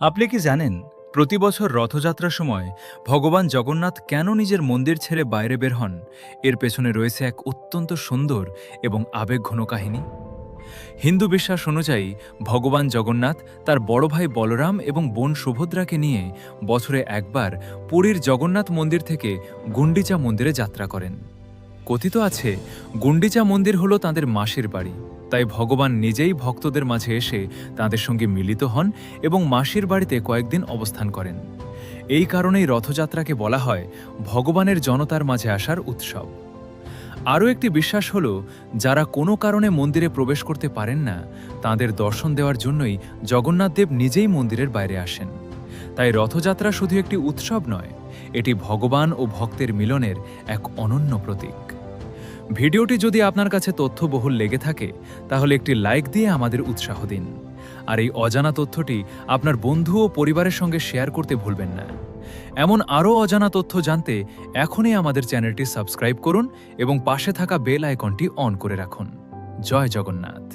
আপনি কি জানেন প্রতি বছর রথযাত্রার সময় ভগবান জগন্নাথ কেন নিজের মন্দির ছেড়ে বাইরে বের হন? এর পেছনে রয়েছে এক অত্যন্ত সুন্দর এবং আবেগঘন কাহিনী। হিন্দু বিশ্বাস অনুযায়ী ভগবান জগন্নাথ তার বড় ভাই বলরাম এবং বোন সুভদ্রাকে নিয়ে বছরে একবার পুরীর জগন্নাথ মন্দির থেকে গুন্ডিচা মন্দিরে যাত্রা করেন। কথিত আছে গুন্ডিচা মন্দির হল তাঁদের মাসির বাড়ি, তাই ভগবান নিজেই ভক্তদের মাঝে এসে তাঁদের সঙ্গে মিলিত হন এবং মাসির বাড়িতে কয়েকদিন অবস্থান করেন। এই কারণেই রথযাত্রাকে বলা হয় ভগবানের জনতার মাঝে আসার উৎসব। আরও একটি বিশ্বাস হল, যারা কোনো কারণে মন্দিরে প্রবেশ করতে পারেন না, তাঁদের দর্শন দেওয়ার জন্যই জগন্নাথদেব নিজেই মন্দিরের বাইরে আসেন। তাই রথযাত্রা শুধু একটি উৎসব নয়, এটি ভগবান ও ভক্তের মিলনের এক অনন্য প্রতীক। ভিডিওটি যদি আপনার কাছে তথ্যবহুল লেগে থাকে, তাহলে একটি লাইক দিয়ে আমাদের উৎসাহ দিন। আর এই অজানা তথ্যটি আপনার বন্ধু ও পরিবারের সঙ্গে শেয়ার করতে ভুলবেন না। এমন আরও অজানা তথ্য জানতে এখনই আমাদের চ্যানেলটি সাবস্ক্রাইব করুন এবং পাশে থাকা বেল আইকনটি অন করে রাখুন। জয় জগন্নাথ।